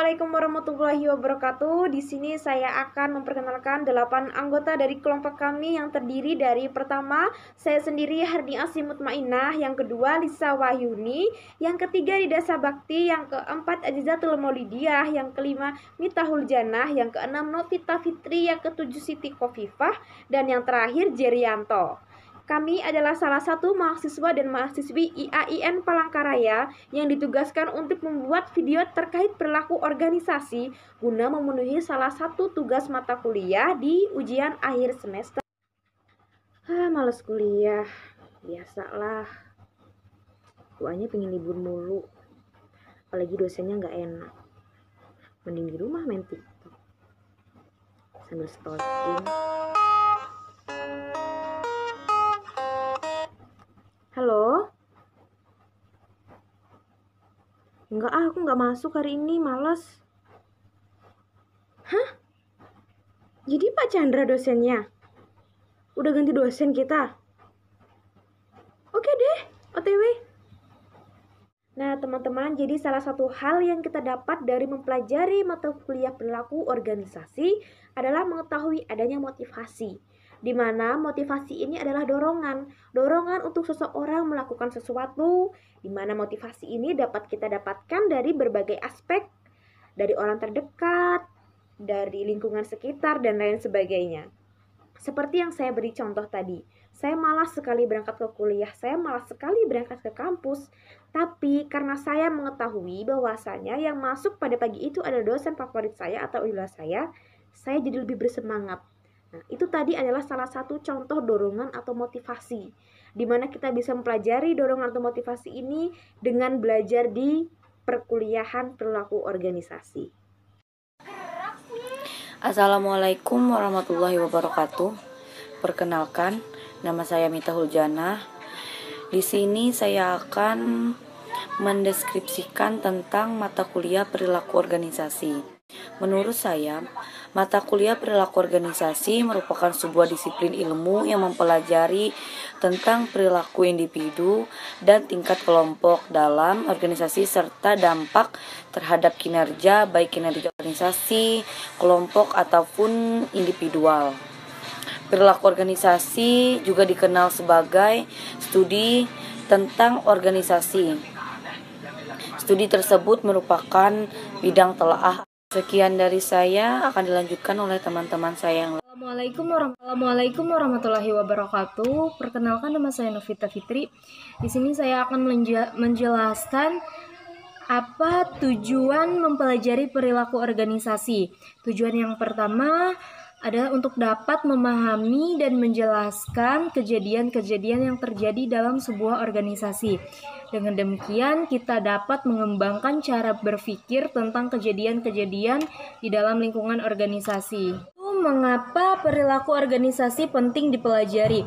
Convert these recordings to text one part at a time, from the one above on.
Assalamualaikum warahmatullahi wabarakatuh. Di sini saya akan memperkenalkan 8 anggota dari kelompok kami yang terdiri dari pertama, saya sendiri Harni Asim Mutmainah, yang kedua Lisa Wahyuni, yang ketiga Rida Sabakti, yang keempat Azizatul Maulidiyah, yang kelima Mitahul Janah, yang keenam Novita Fitri, yang ketujuh Siti Kofifah, dan yang terakhir Jerianto. Kami adalah salah satu mahasiswa dan mahasiswi IAIN Palangkaraya yang ditugaskan untuk membuat video terkait perilaku organisasi guna memenuhi salah satu tugas mata kuliah di ujian akhir semester. Males kuliah, biasalah. Tuanya pengen libur mulu, apalagi dosennya nggak enak. Mending di rumah main TikTok sambil stalking. Halo? Enggak, aku nggak masuk hari ini, males. Hah? Jadi Pak Chandra dosennya? Udah ganti dosen kita? Oke deh, OTW. Nah teman-teman, jadi salah satu hal yang kita dapat dari mempelajari mata kuliah perilaku organisasi adalah mengetahui adanya motivasi, di mana motivasi ini adalah dorongan untuk seseorang melakukan sesuatu, di mana motivasi ini dapat kita dapatkan dari berbagai aspek, dari orang terdekat, dari lingkungan sekitar, dan lain sebagainya. Seperti yang saya beri contoh tadi, saya malas sekali berangkat ke kuliah, saya malas sekali berangkat ke kampus, tapi karena saya mengetahui bahwasanya yang masuk pada pagi itu adalah dosen favorit saya atau idola saya jadi lebih bersemangat. Nah, itu tadi adalah salah satu contoh dorongan atau motivasi, di mana kita bisa mempelajari dorongan atau motivasi ini dengan belajar di perkuliahan perilaku organisasi. Assalamualaikum warahmatullahi wabarakatuh. Perkenalkan, nama saya Mitahul Janah. Di sini saya akan mendeskripsikan tentang mata kuliah perilaku organisasi. Menurut saya, mata kuliah perilaku organisasi merupakan sebuah disiplin ilmu yang mempelajari tentang perilaku individu dan tingkat kelompok dalam organisasi serta dampak terhadap kinerja, baik kinerja organisasi, kelompok, ataupun individual. Perilaku organisasi juga dikenal sebagai studi tentang organisasi. Studi tersebut merupakan bidang telaah. Sekian dari saya, akan dilanjutkan oleh teman-teman saya yang Assalamualaikum warahmatullahi wabarakatuh. Perkenalkan, nama saya Novita Fitri. Di sini saya akan menjelaskan apa tujuan mempelajari perilaku organisasi. Tujuan yang pertama adalah untuk dapat memahami dan menjelaskan kejadian-kejadian yang terjadi dalam sebuah organisasi. Dengan demikian, kita dapat mengembangkan cara berpikir tentang kejadian-kejadian di dalam lingkungan organisasi. Mengapa perilaku organisasi penting dipelajari?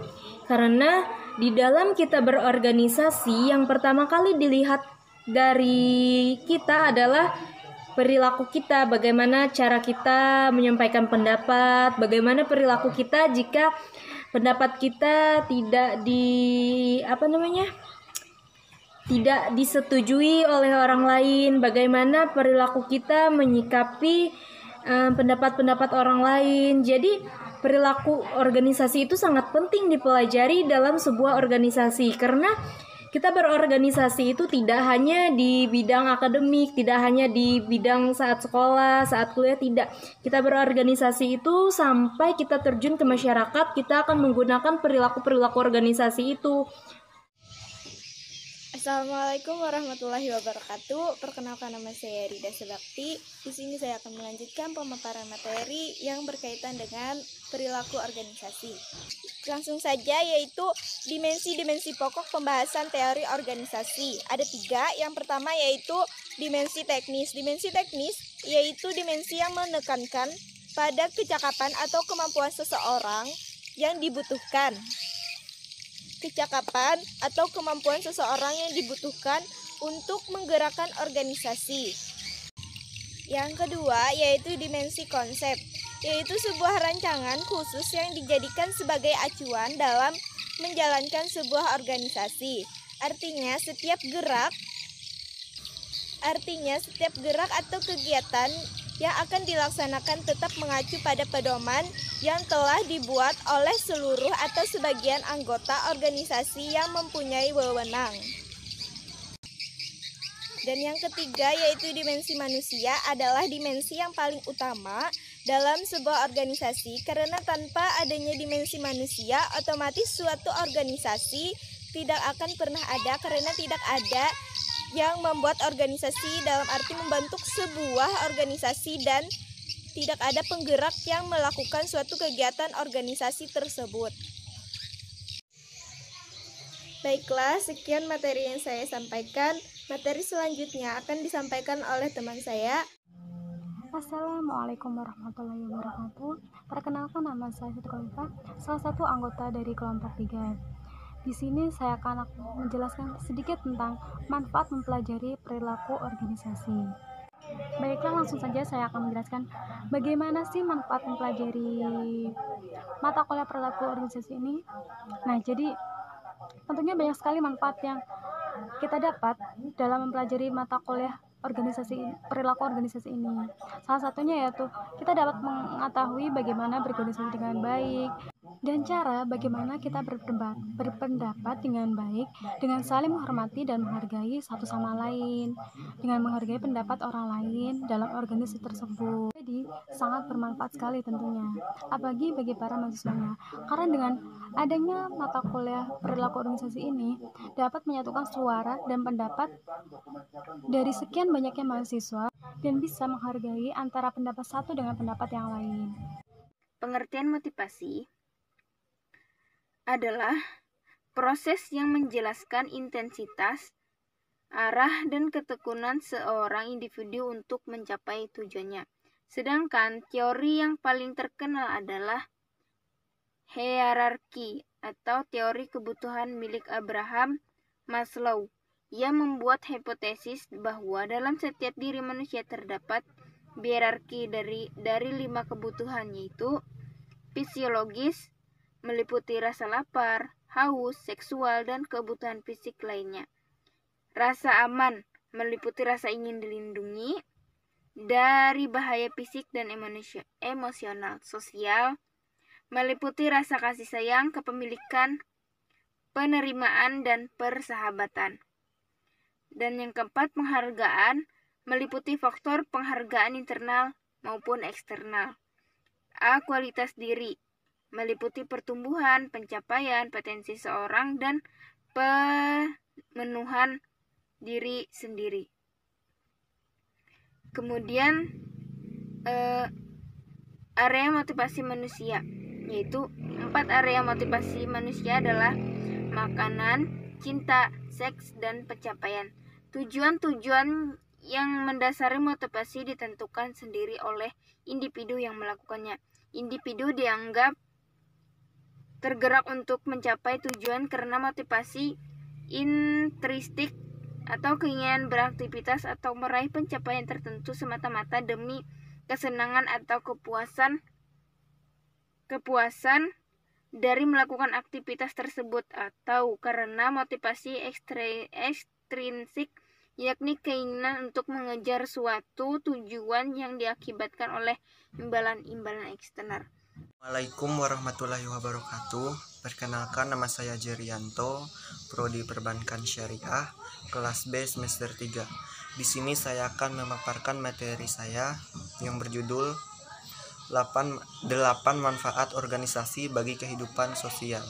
Karena di dalam kita berorganisasi, yang pertama kali dilihat dari kita adalah perilaku kita, bagaimana cara kita menyampaikan pendapat, bagaimana perilaku kita jika pendapat kita tidak tidak disetujui oleh orang lain, bagaimana perilaku kita menyikapi pendapat-pendapat orang lain. Jadi perilaku organisasi itu sangat penting dipelajari dalam sebuah organisasi, karena kita berorganisasi itu tidak hanya di bidang akademik, tidak hanya di bidang saat sekolah, saat kuliah, tidak. Kita berorganisasi itu sampai kita terjun ke masyarakat, kita akan menggunakan perilaku-perilaku organisasi itu. Assalamualaikum warahmatullahi wabarakatuh. Perkenalkan, nama saya Rida Sabakti. Di sini saya akan melanjutkan pemaparan materi yang berkaitan dengan perilaku organisasi. Langsung saja, yaitu dimensi-dimensi pokok pembahasan teori organisasi. Ada 3. Yang pertama yaitu dimensi teknis. Dimensi teknis yaitu dimensi yang menekankan pada kecakapan atau kemampuan seseorang yang dibutuhkan. Kecakapan atau kemampuan seseorang yang dibutuhkan untuk menggerakkan organisasi. Yang kedua yaitu dimensi konsep, yaitu sebuah rancangan khusus yang dijadikan sebagai acuan dalam menjalankan sebuah organisasi. Artinya setiap gerak Artinya, setiap gerak atau kegiatan yang akan dilaksanakan tetap mengacu pada pedoman yang telah dibuat oleh seluruh atau sebagian anggota organisasi yang mempunyai wewenang. Dan yang ketiga yaitu dimensi manusia adalah dimensi yang paling utama dalam sebuah organisasi, karena tanpa adanya dimensi manusia, otomatis suatu organisasi tidak akan pernah ada, karena tidak ada yang membuat organisasi dalam arti membentuk sebuah organisasi dan tidak ada penggerak yang melakukan suatu kegiatan organisasi tersebut. Baiklah, sekian materi yang saya sampaikan. Materi selanjutnya akan disampaikan oleh teman saya. Assalamualaikum warahmatullahi wabarakatuh. Perkenalkan, nama saya Siti Khalifa, salah satu anggota dari kelompok 3. Di sini saya akan menjelaskan sedikit tentang manfaat mempelajari perilaku organisasi. Baiklah, langsung saja saya akan menjelaskan bagaimana sih manfaat mempelajari mata kuliah perilaku organisasi ini. Nah, jadi tentunya banyak sekali manfaat yang kita dapat dalam mempelajari mata kuliah perilaku organisasi ini. Salah satunya yaitu kita dapat mengetahui bagaimana berorganisasi dengan baik dan cara bagaimana kita berpendapat dengan baik, dengan saling menghormati dan menghargai satu sama lain, dengan menghargai pendapat orang lain dalam organisasi tersebut. Jadi sangat bermanfaat sekali tentunya, apalagi bagi para mahasiswanya, karena dengan adanya mata kuliah perilaku organisasi ini dapat menyatukan suara dan pendapat dari sekian banyaknya mahasiswa dan bisa menghargai antara pendapat satu dengan pendapat yang lain. Pengertian motivasi adalah proses yang menjelaskan intensitas, arah, dan ketekunan seorang individu untuk mencapai tujuannya. Sedangkan teori yang paling terkenal adalah hierarki atau teori kebutuhan milik Abraham Maslow, yang membuat hipotesis bahwa dalam setiap diri manusia terdapat hierarki dari 5 kebutuhan, yaitu fisiologis, meliputi rasa lapar, haus, seksual, dan kebutuhan fisik lainnya. Rasa aman, meliputi rasa ingin dilindungi dari bahaya fisik dan emosional. Sosial, meliputi rasa kasih sayang, kepemilikan, penerimaan, dan persahabatan. Dan yang keempat, penghargaan, meliputi faktor penghargaan internal maupun eksternal. A. Kualitas diri, meliputi pertumbuhan, pencapaian, potensi seorang, dan pemenuhan diri sendiri. Kemudian area motivasi manusia, yaitu 4 area motivasi manusia adalah makanan, cinta, seks, dan pencapaian. Tujuan-tujuan yang mendasari motivasi ditentukan sendiri oleh individu yang melakukannya. Individu dianggap tergerak untuk mencapai tujuan karena motivasi intrinsik atau keinginan beraktivitas atau meraih pencapaian tertentu semata-mata demi kesenangan atau kepuasan dari melakukan aktivitas tersebut, atau karena motivasi ekstrinsik, yakni keinginan untuk mengejar suatu tujuan yang diakibatkan oleh imbalan-imbalan eksternal. Assalamualaikum warahmatullahi wabarakatuh. Perkenalkan, nama saya Jerianto, Prodi Perbankan Syariah, kelas B semester 3. Di sini saya akan memaparkan materi saya yang berjudul 8 manfaat organisasi bagi kehidupan sosial.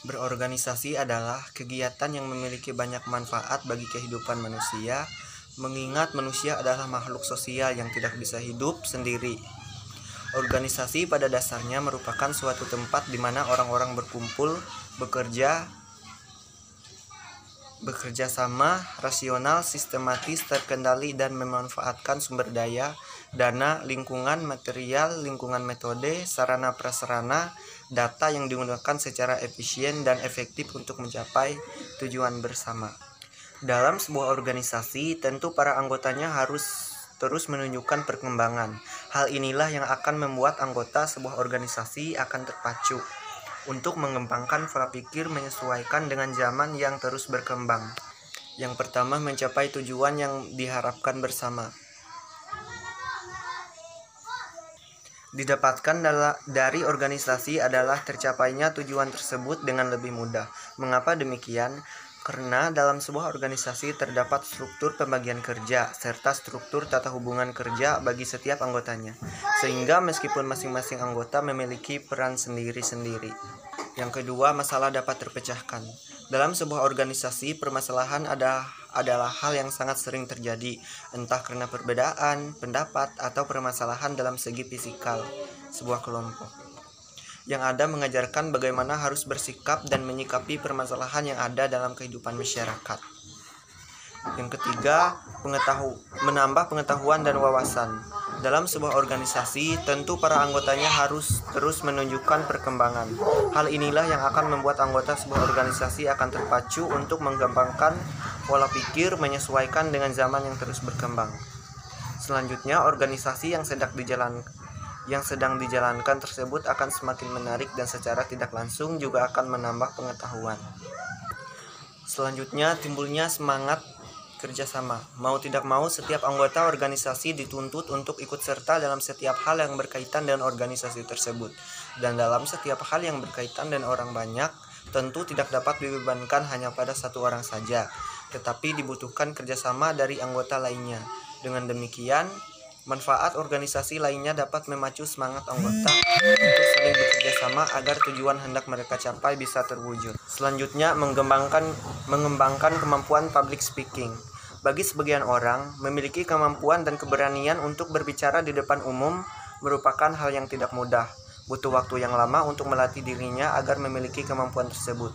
Berorganisasi adalah kegiatan yang memiliki banyak manfaat bagi kehidupan manusia, mengingat manusia adalah makhluk sosial yang tidak bisa hidup sendiri. Organisasi pada dasarnya merupakan suatu tempat di mana orang-orang berkumpul, bekerja sama, rasional, sistematis, terkendali, dan memanfaatkan sumber daya, dana, lingkungan, material, lingkungan metode, sarana prasarana, data yang digunakan secara efisien dan efektif untuk mencapai tujuan bersama. Dalam sebuah organisasi, tentu para anggotanya harus terus menunjukkan perkembangan. Hal inilah yang akan membuat anggota sebuah organisasi akan terpacu untuk mengembangkan pola pikir menyesuaikan dengan zaman yang terus berkembang. Yang pertama, mencapai tujuan yang diharapkan bersama. Didapatkan dari organisasi adalah tercapainya tujuan tersebut dengan lebih mudah. Mengapa demikian? Karena dalam sebuah organisasi terdapat struktur pembagian kerja serta struktur tata hubungan kerja bagi setiap anggotanya, sehingga meskipun masing-masing anggota memiliki peran sendiri-sendiri. Yang kedua, masalah dapat terpecahkan. Dalam sebuah organisasi, permasalahan adalah hal yang sangat sering terjadi, entah karena perbedaan pendapat atau permasalahan dalam segi fisikal sebuah kelompok. Yang ada mengajarkan bagaimana harus bersikap dan menyikapi permasalahan yang ada dalam kehidupan masyarakat. Yang ketiga, menambah pengetahuan dan wawasan. Dalam sebuah organisasi, tentu para anggotanya harus terus menunjukkan perkembangan. Hal inilah yang akan membuat anggota sebuah organisasi akan terpacu untuk mengembangkan pola pikir menyesuaikan dengan zaman yang terus berkembang. Selanjutnya, organisasi yang sedang dijalankan tersebut akan semakin menarik dan secara tidak langsung juga akan menambah pengetahuan. Selanjutnya, timbulnya semangat kerjasama. Mau tidak mau, setiap anggota organisasi dituntut untuk ikut serta dalam setiap hal yang berkaitan dengan organisasi tersebut. Dan dalam setiap hal yang berkaitan dengan orang banyak, tentu tidak dapat dibebankan hanya pada satu orang saja, tetapi dibutuhkan kerjasama dari anggota lainnya. Dengan demikian, manfaat organisasi lainnya dapat memacu semangat anggota untuk saling bekerja sama agar tujuan hendak mereka capai bisa terwujud. Selanjutnya, mengembangkan kemampuan public speaking. Bagi sebagian orang, memiliki kemampuan dan keberanian untuk berbicara di depan umum merupakan hal yang tidak mudah. Butuh waktu yang lama untuk melatih dirinya agar memiliki kemampuan tersebut.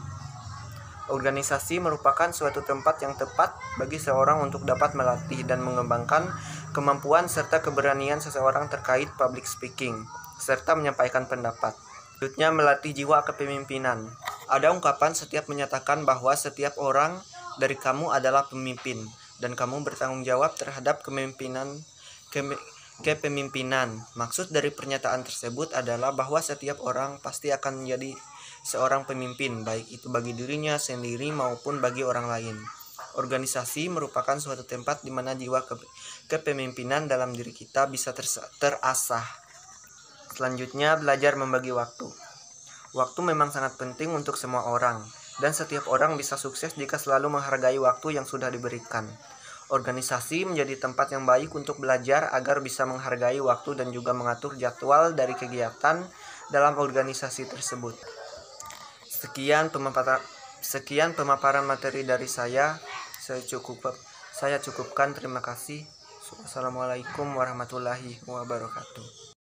Organisasi merupakan suatu tempat yang tepat bagi seorang untuk dapat melatih dan mengembangkan kemampuan serta keberanian seseorang terkait public speaking, serta menyampaikan pendapat. Selanjutnya, melatih jiwa kepemimpinan. Ada ungkapan setiap menyatakan bahwa setiap orang dari kamu adalah pemimpin, dan kamu bertanggung jawab terhadap kepemimpinan. Maksud dari pernyataan tersebut adalah bahwa setiap orang pasti akan menjadi seorang pemimpin, baik itu bagi dirinya sendiri maupun bagi orang lain. Organisasi merupakan suatu tempat di mana jiwa kepemimpinan dalam diri kita bisa terasah. Selanjutnya, belajar membagi waktu. Waktu memang sangat penting untuk semua orang, dan setiap orang bisa sukses jika selalu menghargai waktu yang sudah diberikan. Organisasi menjadi tempat yang baik untuk belajar agar bisa menghargai waktu dan juga mengatur jadwal dari kegiatan dalam organisasi tersebut. Sekian pemaparan materi dari saya. Saya cukupkan. Terima kasih. Wassalamualaikum warahmatullahi wabarakatuh.